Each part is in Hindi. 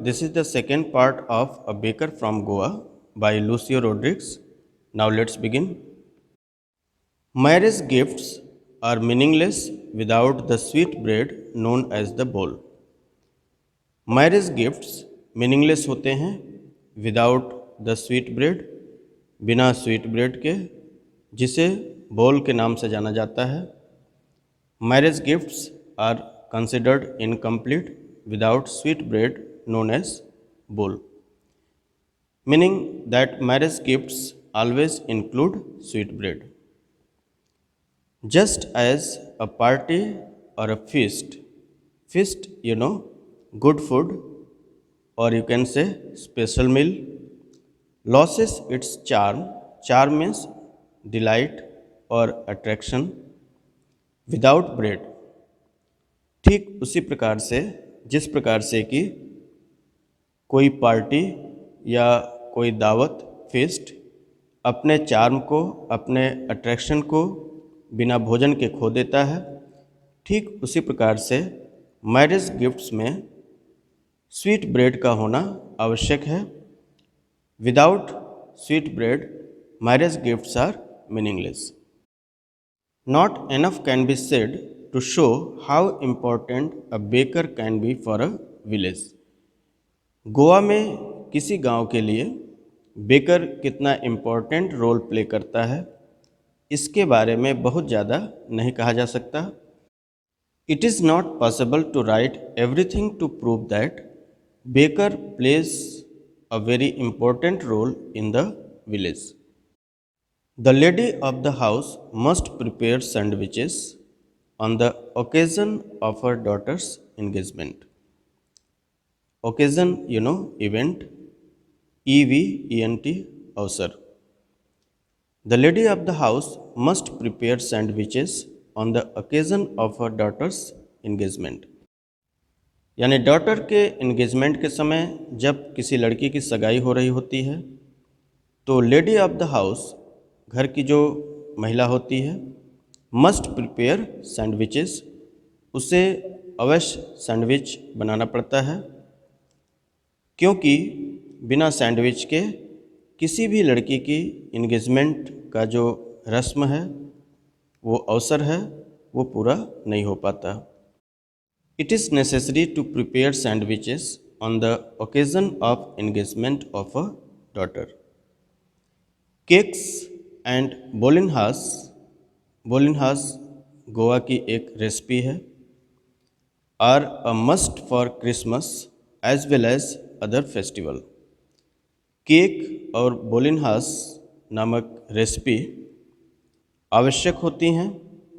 This is the second part of A Baker from Goa by Lucio Rodriguez. Now let's begin. Marriage gifts are meaningless without the sweet bread known as the bowl. Marriage gifts meaningless होते हैं विदाउट द स्वीट ब्रेड, बिना स्वीट ब्रेड के, जिसे बोल के नाम से जाना जाता है. Marriage gifts are considered incomplete without sweet bread known as bowl, meaning that marriage gifts always include sweet bread. Just as a party or a feast, good food, or you can say special meal, loses its charm means delight or attraction, without bread. ठीक उसी प्रकार से जिस प्रकार से कि कोई पार्टी या कोई दावत फेस्ट अपने चार्म को, अपने अट्रैक्शन को बिना भोजन के खो देता है, ठीक उसी प्रकार से मैरिज गिफ्ट्स में स्वीट ब्रेड का होना आवश्यक है. Without sweet bread marriage gifts are meaningless. Not enough can be said to show how important a baker can be for a village. Goa में किसी गांव के लिए बेकर कितना इम्पोर्टेंट रोल प्ले करता है, इसके बारे में बहुत ज़्यादा नहीं कहा जा सकता. It is not possible to write everything to prove that baker plays a very important role in the village. The lady of the house must prepare sandwiches on the occasion of her daughter's engagement. Occasion, event, EVENT, अवसर. The lady of the house must prepare sandwiches on the occasion of her daughter's engagement. यानी डॉटर के एंगेजमेंट के समय जब किसी लड़की की सगाई हो रही होती है तो लेडी ऑफ द हाउस, घर की जो महिला होती है, मस्ट प्रिपेयर सैंडविचेस, उसे अवश्य सैंडविच बनाना पड़ता है, क्योंकि बिना सैंडविच के किसी भी लड़की की इंगेजमेंट का जो रस्म है, वो अवसर है, वो पूरा नहीं हो पाता. It is necessary to prepare sandwiches on the occasion of engagement of a daughter. Cakes and बोलिनहास गोवा की एक रेसिपी है, are a must for Christmas as well as other festival. Cake और बोलिनहास नामक रेसिपी आवश्यक होती हैं,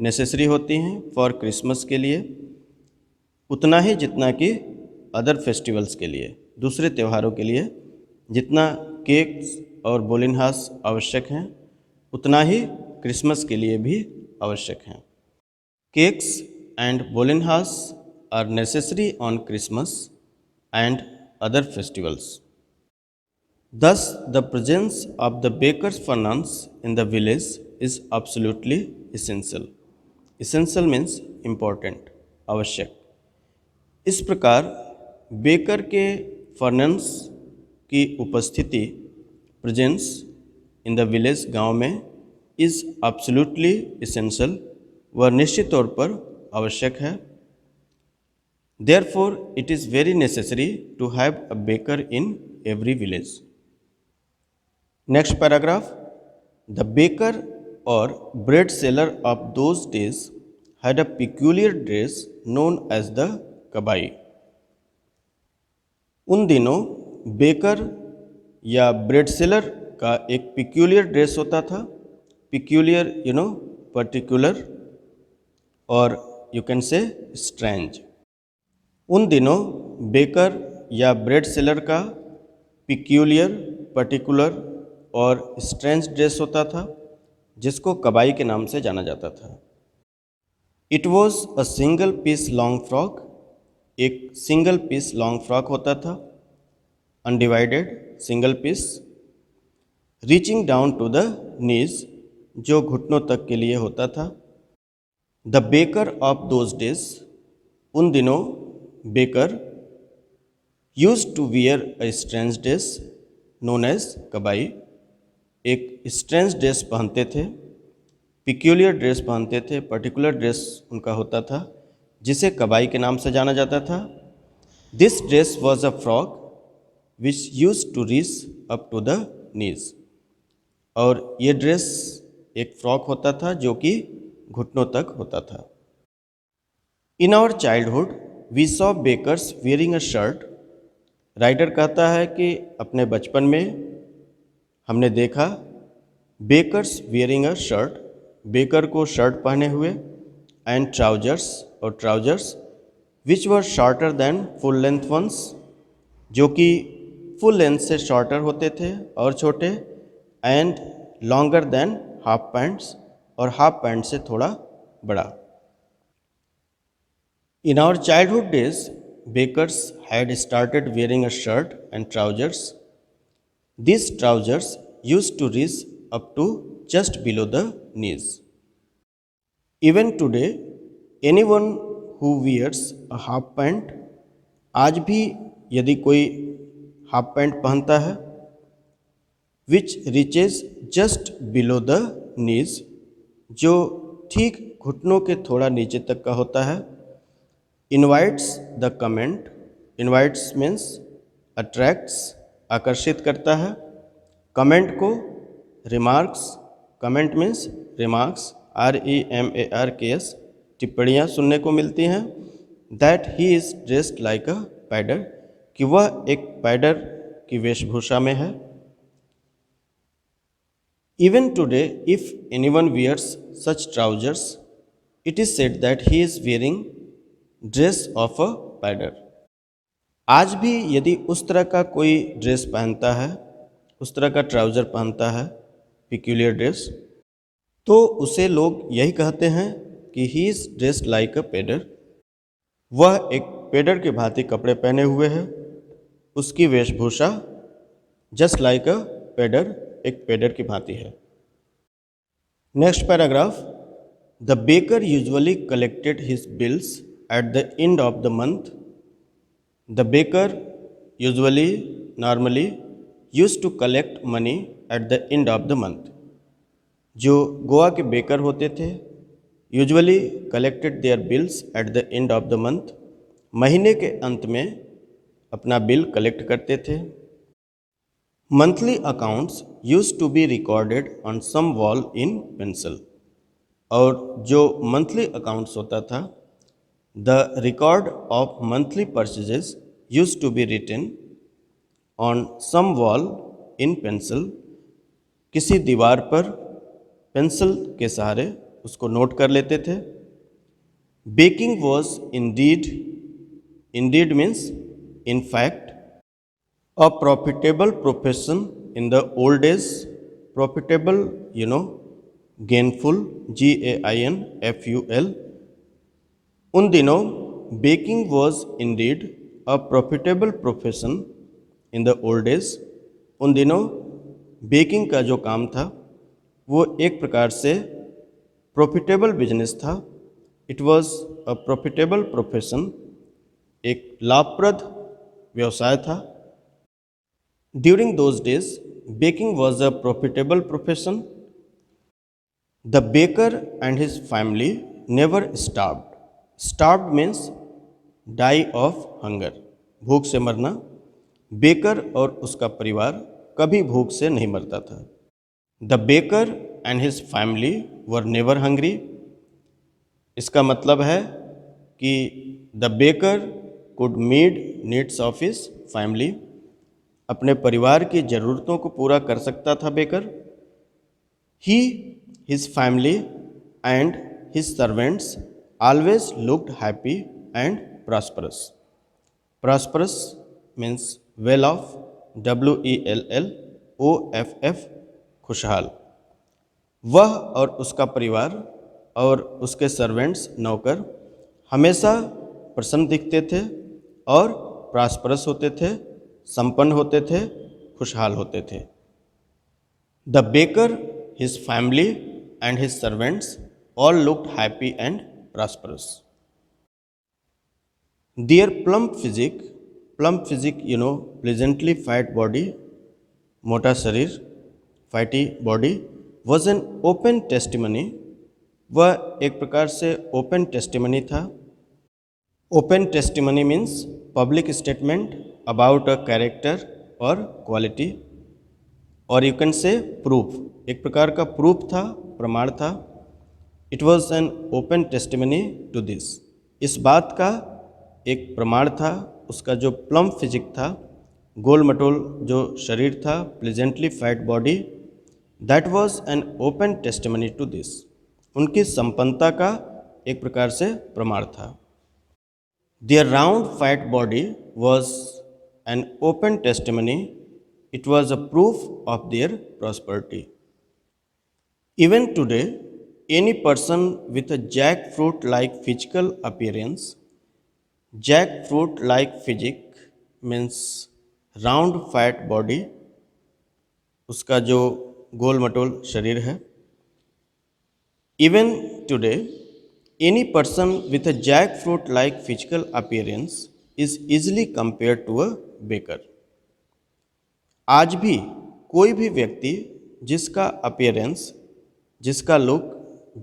नेसेसरी होती हैं फॉर क्रिसमस के लिए, उतना ही जितना कि अदर फेस्टिवल्स के लिए, दूसरे त्योहारों के लिए जितना केक्स और बोलिनहास आवश्यक हैं, उतना ही क्रिसमस के लिए भी आवश्यक हैं. केक्स एंड बोलिनहास are necessary on Christmas and other festivals. Thus, the presence of the baker's furnace in the village is absolutely essential. Essential means important, आवश्यक. इस प्रकार बेकर के फर्नेस की उपस्थिति, प्रेजेंस इन द विलेज, गांव में, इज़ एब्सोल्युटली एसेंशियल, वह निश्चित तौर पर आवश्यक है. Therefore, it is very necessary to have a baker in every village. Next paragraph. The baker or bread seller of those days had a peculiar dress known as the kabai. उन दिनों बेकर या ब्रेड सेलर का एक पिक्यूलियर ड्रेस होता था. पिक्यूलियर, पर्टिकुलर, और यू कैन से स्ट्रेंज. उन दिनों बेकर या ब्रेड सेलर का पिक्यूलियर, पर्टिकुलर और स्ट्रेंज ड्रेस होता था, जिसको कबाई के नाम से जाना जाता था. It was a single piece long frock. एक सिंगल पीस लॉन्ग फ्रॉक होता था, undivided single piece, reaching down to the knees, जो घुटनों तक के लिए होता था. The baker of those days, उन दिनों baker used to wear a strange dress known as कबाई, एक स्ट्रेंज ड्रेस पहनते थे, पिक्यूलियर ड्रेस पहनते थे, पर्टिकुलर ड्रेस उनका होता था जिसे कबाई के नाम से जाना जाता था। This dress was a frock which use to reach up to the knees, और ये ड्रेस एक फ्रॉक होता था जो कि घुटनों तक होता था। In our childhood we saw bakers wearing a shirt, writer कहता है कि अपने बचपन में हमने देखा bakers wearing a shirt, baker को शर्ट पहने हुए, एंड ट्राउजर्स और trousers which were shorter than full length ones, जो कि फुल लेंथ से शॉर्टर होते थे और छोटे, and longer than half pants, और हाफ पैंट से थोड़ा बड़ा। In our childhood days bakers had started wearing a shirt and trousers. These trousers used to reach up to just below the knees. Even today, anyone who wears a half pant, आज भी यदि कोई हाफ पैंट पहनता है, which reaches just below the knees, जो ठीक घुटनों के थोड़ा नीचे तक का होता है, invites the comment, invites means attracts, आकर्षित करता है, कमेंट को, remarks, comment means remarks, REMARKS, टिप्पणियाँ सुनने को मिलती हैं, that he is dressed like अ पैडर, कि वह एक पैडर की वेशभूषा में है। Even today, if anyone wears such trousers, it is said that he is wearing dress of a pader. आज भी यदि उस तरह का कोई ड्रेस पहनता है, उस तरह का ट्राउज़र पहनता है, पिक्यूलियर ड्रेस, तो उसे लोग यही कहते हैं कि he is dressed like a पेडर, वह एक पेडर के भांति कपड़े पहने हुए है, उसकी वेशभूषा जस्ट लाइक अ पेडर, एक पेडर की भांति है। Next paragraph, the baker usually collected his bills at the end of the month, the baker usually normally use to collect money at the end of the month, जो गोवा के बेकर होते थे, usually collected their bills at the end of the month, महीने के अंत में अपना बिल कलेक्ट करते थे। Monthly accounts use to be recorded on some wall in pencil, और जो मंथली अकाउंट्स होता था, the record of monthly purchases use to be written on some wall in pencil, किसी दीवार पर पेंसिल के सहारे उसको नोट कर लेते थे। Baking was Indeed, Indeed means in fact, a profitable profession in the old days, profitable, gainful, GAINFUL, उन दिनों baking was indeed a profitable profession in the old days, उन दिनों बेकिंग का जो काम था वो एक प्रकार से प्रॉफिटेबल बिजनेस था, it was a profitable profession, एक लाभप्रद व्यवसाय था। During those days, baking was a profitable profession. The baker and his family never starved. Starved means die of hunger, भूख से मरना। बेकर और उसका परिवार कभी भूख से नहीं मरता था। The baker and his family were never hungry. इसका मतलब है कि the baker could meet needs of his family, अपने परिवार की ज़रूरतों को पूरा कर सकता था baker. He, his family and his servants always looked happy and prosperous. Prosperous means well of, WELLOFF, खुशहाल। वह और उसका परिवार और उसके सर्वेंट्स, नौकर, हमेशा प्रसन्न दिखते थे और प्रॉस्परस होते थे, संपन्न होते थे, खुशहाल होते थे। The baker, his family and his servants all looked happy and prosperous. Their plump physique plump physique, pleasantly fat body, मोटा शरीर, fatty body, was an open testimony, वह एक प्रकार से ओपन टेस्टिमनी था. Open testimony means public statement about a character और क्वालिटी, और यू कैन से प्रूफ, एक प्रकार का प्रूफ था, प्रमाण था. It was an open testimony to this, इस बात का एक प्रमाण था, उसका जो प्लम्प फिजिक था, गोल मटोल जो शरीर था, pleasantly fat body, that was an open testimony to this, उनकी संपन्नता का एक प्रकार से प्रमाण था. Their round fat body was an open testimony, it was a proof of their prosperity. Even today any person with a jackfruit like physical appearance, jackfruit like physique means round fat body, उसका जो गोल मटोल शरीर है. Even today any person with a jackfruit like physical appearance is easily compared to a baker. आज भी कोई भी व्यक्ति जिसका अपीयरेंस, जिसका लुक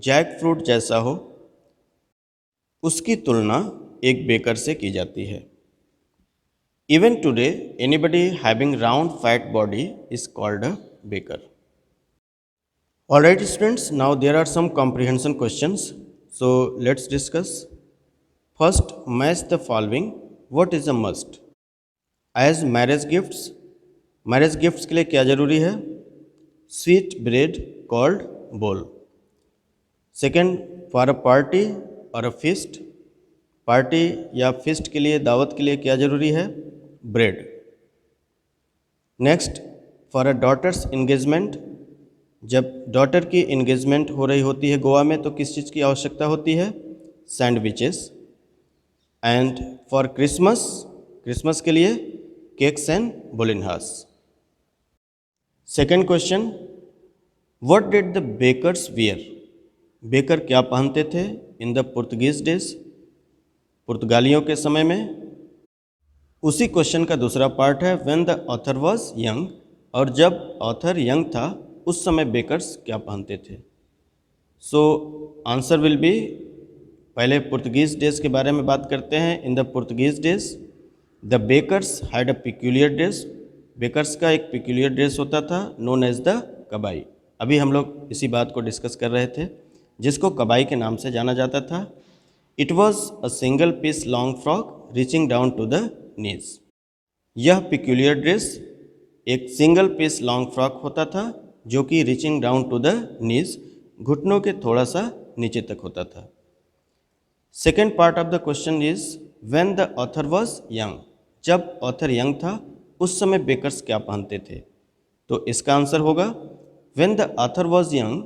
जैक फ्रूट जैसा हो, उसकी तुलना एक बेकर से की जाती है. Even today anybody having round fat body is called a baker. Alright students, now there are some comprehension questions, so let's discuss. First, match the following. What is a must? As marriage gifts, marriage gifts के लिए क्या जरूरी है? स्वीट ब्रेड कॉल्ड बोल. सेकेंड, फॉर अ पार्टी और अ फिस्ट, पार्टी या फिस्ट के लिए, दावत के लिए क्या जरूरी है? Bread. Next, for a daughters engagement, जब डॉटर की इंगेजमेंट हो रही होती है गोवा में तो किस चीज़ की आवश्यकता होती है? Sandwiches. And for Christmas, Christmas के लिए केक्स एंड बोलिनहास. Second question, what did the bakers wear? Baker क्या पहनते थे इन द पुर्तगीज डेज, पुर्तगालियों के समय में? उसी क्वेश्चन का दूसरा पार्ट है when the author was young, और जब ऑथर यंग था उस समय बेकर्स क्या पहनते थे? सो आंसर विल बी, पहले पुर्तगीज डेज के बारे में बात करते हैं. In the Portuguese days the bakers had a peculiar dress, bakers का एक पिक्यूलियर ड्रेस होता था, नोन एज द कबाई. अभी हम लोग इसी बात को डिस्कस कर रहे थे, जिसको कबाई के नाम से जाना जाता था. It was a single piece long frock reaching down to the knees. यह पिक्यूलियर ड्रेस एक सिंगल पीस लॉन्ग फ्रॉक होता था जो कि reaching down to the knees, घुटनों के थोड़ा सा नीचे तक होता था. Second part of the question is when the author was young, जब ऑथर यंग था उस समय बेकर्स क्या पहनते थे? तो इसका आंसर होगा when the author was young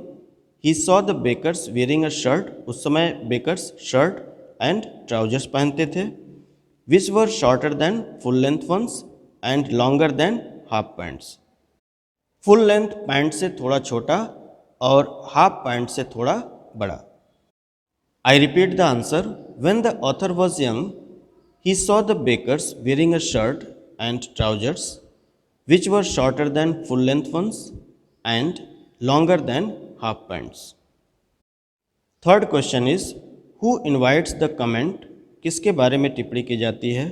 he saw the bakers wearing a shirt, उस समय बेकर्स शर्ट एंड ट्राउजर्स पहनते थे, which were shorter than full length ones and longer than half pants. Full length pant से थोड़ा छोटा और हाफ पैंट से थोड़ा बड़ा. I repeat the answer, when the author was young he saw the bakers wearing a shirt and trousers which were shorter than full length ones and longer than half pants. Third question is who invites the comment, किसके बारे में टिप्पणी की जाती है?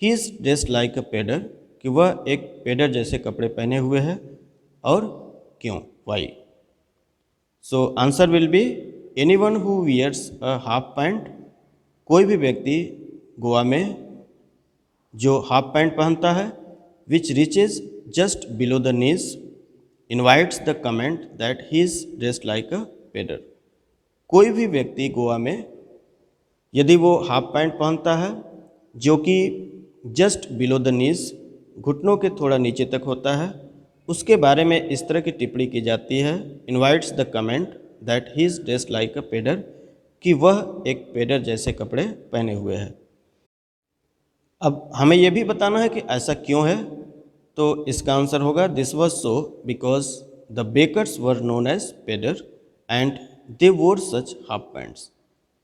He is dressed like a pedder, कि वह एक पेडर जैसे कपड़े पहने हुए है, और क्यों? Why? So answer will be anyone who wears a half pant, कोई भी व्यक्ति गोवा में जो हाफ पैंट पहनता है, which reaches just below the knees, invites the comment that he is dressed like a pedder. कोई भी व्यक्ति गोवा में यदि वो हाफ पैंट पहनता है जो कि जस्ट बिलो द नीज, घुटनों के थोड़ा नीचे तक होता है, उसके बारे में इस तरह की टिप्पणी की जाती है, invites the comment that he is dressed like a पेडर, कि वह एक पेडर जैसे कपड़े पहने हुए है. अब हमें यह भी बताना है कि ऐसा क्यों है, तो इसका आंसर होगा this was so because the bakers were known as पेडर and they wore such half pants.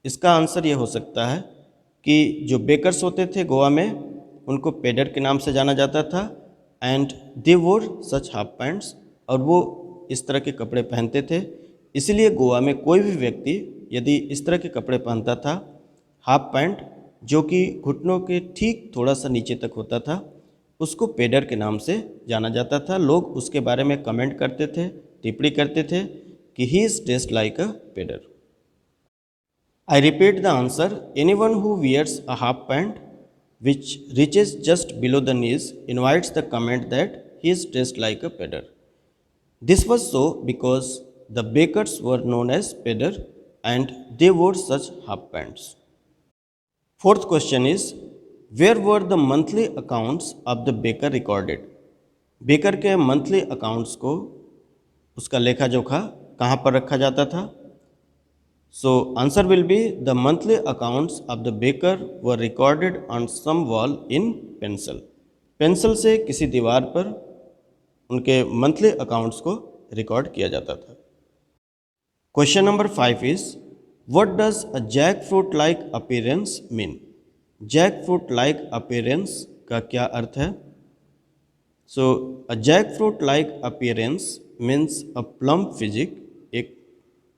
इसका आंसर ये हो सकता है कि जो बेकर्स होते थे गोवा में, उनको पेडर के नाम से जाना जाता था। And they wore such half pants, और वो इस तरह के कपड़े पहनते थे। इसलिए गोवा में कोई भी व्यक्ति यदि इस तरह के कपड़े पहनता था, हाफ पैंट जो कि घुटनों के ठीक थोड़ा सा नीचे तक होता था, उसको पेडर के नाम से जाना जाता था। लोग उसके बारे में कमेंट करते थे, टिप्पणी करते थे कि he is dressed like a पेडर। I repeat the answer, anyone who wears a half pant which reaches just below the knees invites the comment that he is dressed like a pedder. This was so because the bakers were known as pedder and they wore such half pants. Fourth question is, where were the monthly accounts of the baker recorded? Baker के मंथली अकाउंट्स को, उसका लेखा जोखा कहाँ पर रखा जाता था? So answer will be the monthly accounts of the baker were recorded on some wall in pencil. Pencil से किसी दीवार पर उनके मंथली अकाउंट्स को रिकॉर्ड किया जाता था। Question number 5 is, what does a jackfruit like appearance mean? Jackfruit like appearance का क्या अर्थ है? So a jackfruit like appearance means a plump physique. एक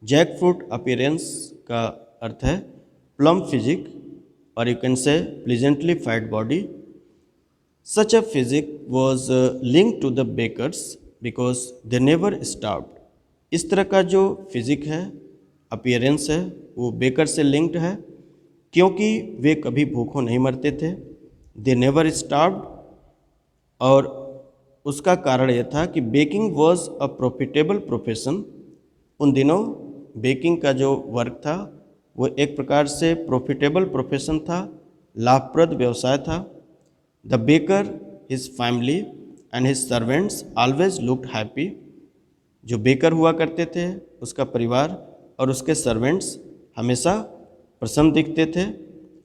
जैक फ्रूट अपीयरेंस का अर्थ है प्लम्प फिजिक, और you can say pleasantly fat body. Such a physique was linked to the bakers because they never starved. इस तरह का जो फिजिक है, अपीयरेंस है, वो बेकर से लिंक्ड है क्योंकि वे कभी भूखों नहीं मरते थे। दे नेवर स्टार्व्ड, और उसका कारण यह था कि baking was a profitable profession. उन दिनों बेकिंग का जो वर्क था वो एक प्रकार से प्रॉफिटेबल प्रोफेशन था, लाभप्रद व्यवसाय था। The baker, his family and his servants always looked happy. जो बेकर हुआ करते थे, उसका परिवार और उसके सर्वेंट्स हमेशा प्रसन्न दिखते थे,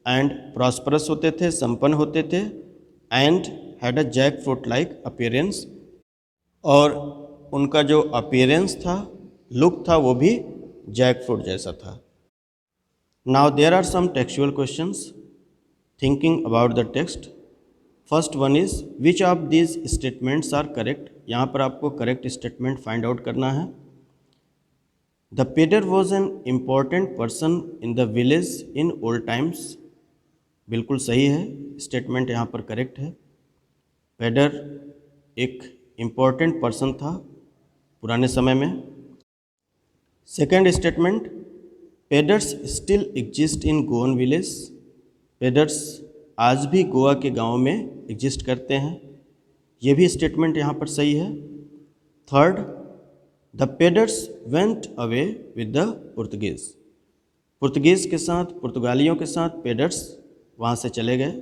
एंड प्रॉस्परस होते थे, संपन्न होते थे, and had a jackfruit like appearance. और उनका जो अपीयरेंस था, लुक था, वो भी जैक फ्रूट जैसा था। Now there are some textual questions thinking about the text. First one is, which of these statements are correct? यहाँ पर आपको करेक्ट स्टेटमेंट फाइंड आउट करना है। द पेडर was an important person in the village in old times. बिल्कुल सही है, स्टेटमेंट यहाँ पर करेक्ट है। पेडर एक इम्पॉर्टेंट पर्सन था पुराने समय में। सेकेंड स्टेटमेंट, पेडर्स still exist in Goan village. पेडर्स आज भी गोवा के गाँव में एग्जिस्ट करते हैं, ये भी स्टेटमेंट यहाँ पर सही है। थर्ड, द पेडर्स went away with the Portuguese. Portuguese के साथ, पुर्तगालियों के साथ पेडर्स वहाँ से चले गए,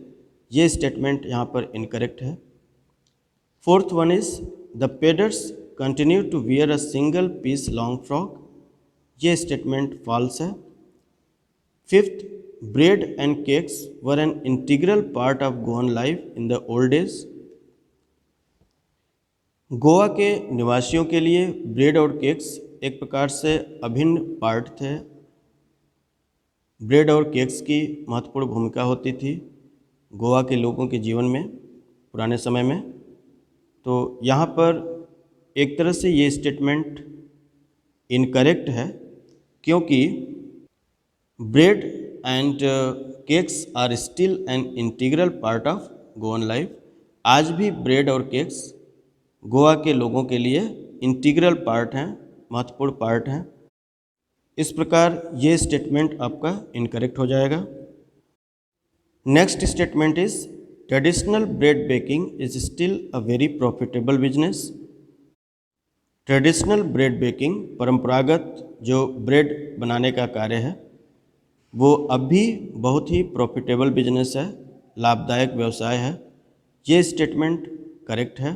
ये स्टेटमेंट यहाँ पर इनकरेक्ट है। फोर्थ वन इज, द पेडर्स continue to wear a single piece long frock. ये स्टेटमेंट फॉल्स है। Fifth, bread and cakes were an integral part of Goan life in the old days. Goa के निवासियों के लिए ब्रेड और केक्स एक प्रकार से अभिन्न पार्ट थे। ब्रेड और केक्स की महत्वपूर्ण भूमिका होती थी गोवा के लोगों के जीवन में पुराने समय में। तो यहाँ पर एक तरह से ये स्टेटमेंट इनकरेक्ट है, क्योंकि bread and cakes are still an integral part of Goan life. आज भी ब्रेड और केक्स गोवा के लोगों के लिए इंटीग्रल पार्ट हैं, महत्वपूर्ण पार्ट हैं। इस प्रकार ये स्टेटमेंट आपका इनकरेक्ट हो जाएगा। Next statement is, traditional bread baking is still a very profitable business. Traditional bread baking, परंपरागत जो ब्रेड बनाने का कार्य है, वो अब भी बहुत ही प्रॉफिटेबल बिजनेस है, लाभदायक व्यवसाय है। ये स्टेटमेंट करेक्ट है।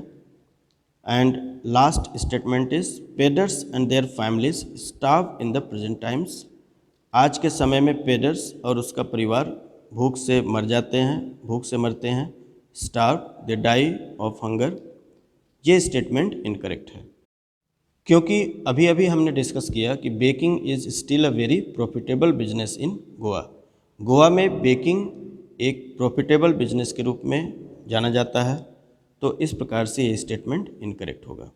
एंड लास्ट स्टेटमेंट इज, पेडर्स and their families starve in the present times. आज के समय में पेडर्स और उसका परिवार भूख से मर जाते हैं, भूख से मरते हैं। Starve, they die of hunger. ये स्टेटमेंट इनकरेक्ट है, क्योंकि अभी अभी हमने डिस्कस किया कि baking is still a very profitable business in Goa. Goa में बेकिंग एक प्रॉफिटेबल बिजनेस के रूप में जाना जाता है। तो इस प्रकार से ये स्टेटमेंट इनकरेक्ट होगा।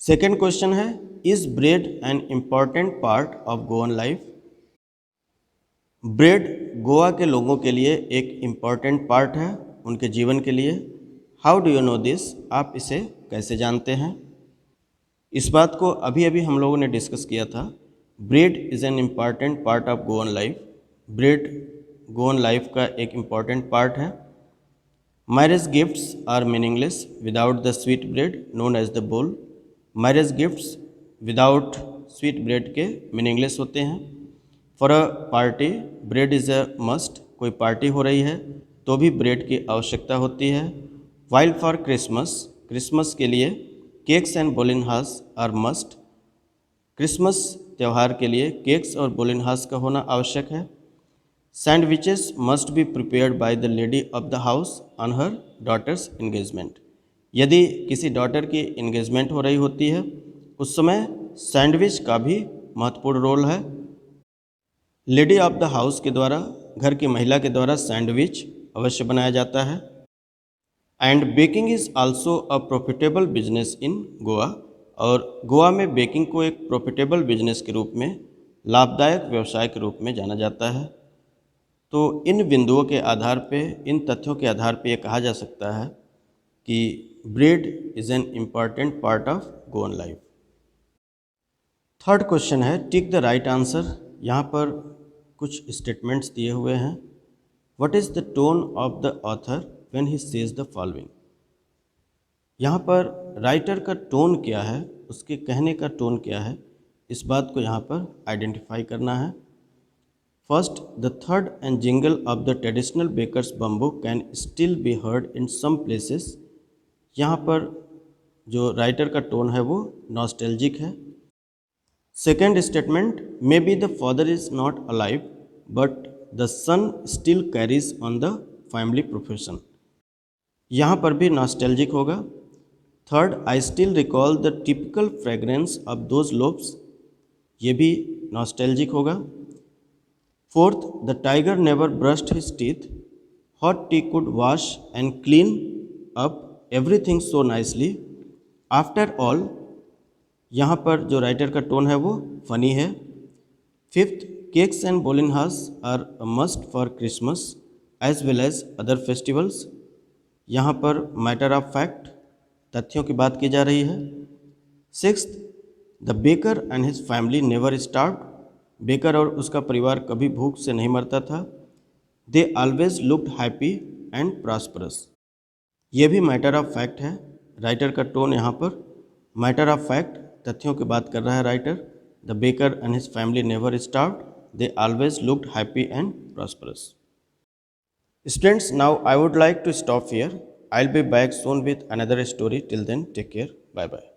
सेकेंड क्वेश्चन है, is bread N important part of Goan life? Bread Goa के लोगों के लिए एक इम्पॉर्टेंट पार्ट है, उनके जीवन के लिए। How do you know this? आप इसे कैसे जानते हैं? इस बात को अभी अभी हम लोगों ने डिस्कस किया था। Bread is an important part of Goan life. Bread Goan life का एक इम्पॉर्टेंट पार्ट है। Marriage gifts are meaningless without the sweet bread known as the बोल। Marriage gifts without sweet bread के मीनिंगलेस होते हैं। For a party bread is a must. कोई पार्टी हो रही है तो भी ब्रेड की आवश्यकता होती है। वाइल फॉर क्रिसमस, क्रिसमस के लिए केक्स एंड बोलिनहास आर मस्ट। क्रिसमस त्यौहार के लिए केक्स और बोलिनहास का होना आवश्यक है। Sandwiches must be prepared by the lady of the house on her daughter's engagement. यदि किसी डॉटर की इंगेजमेंट हो रही होती है उस समय सैंडविच का भी महत्वपूर्ण रोल है। लेडी ऑफ द हाउस के द्वारा, घर की महिला के द्वारा सैंडविच अवश्य बनाया जाता है। And baking is also a profitable business in Goa. और गोवा में बेकिंग को एक प्रॉफिटेबल बिजनेस के रूप में, लाभदायक व्यवसाय के रूप में जाना जाता है। तो इन बिंदुओं के आधार पे, इन तथ्यों के आधार पे ये कहा जा सकता है कि bread is an important part of Goan life. Third question है, टिक द राइट आंसर। यहाँ पर कुछ स्टेटमेंट्स दिए हुए हैं। What is the tone of the author when he says the following? यहाँ पर राइटर का टोन क्या है, उसके कहने का टोन क्या है, इस बात को यहाँ पर आइडेंटिफाई करना है। फर्स्ट, द थर्ड and jingle of the traditional bakers bamboo can still be heard in some places. यहाँ पर जो राइटर का टोन है वो नॉस्टैल्जिक है। Second statement, maybe the father is not alive but the son still carries on the family profession. यहाँ पर भी नॉस्टैल्जिक होगा। Third, I still recall the typical fragrance of those loaves. ये भी नॉस्टैल्जिक होगा। Fourth, the tiger never brushed his teeth, hot tea could wash and clean up everything so nicely after all. यहाँ पर जो राइटर का टोन है वो फनी है। फिफ्थ, केक्स एंड बोलिनहास are a must for Christmas as well as other festivals. यहाँ पर मैटर ऑफ फैक्ट, तथ्यों की बात की जा रही है। Sixth, the baker and his family never starved. Baker और उसका परिवार कभी भूख से नहीं मरता था। दे always looked happy and prosperous. ये भी मैटर ऑफ फैक्ट है। राइटर का टोन यहाँ पर मैटर ऑफ फैक्ट, तथ्यों की बात कर रहा है writer. The baker and his family never starved, they always looked happy and prosperous. Students, now I would like to stop here. I will be back soon with another story. Till then take care, bye bye.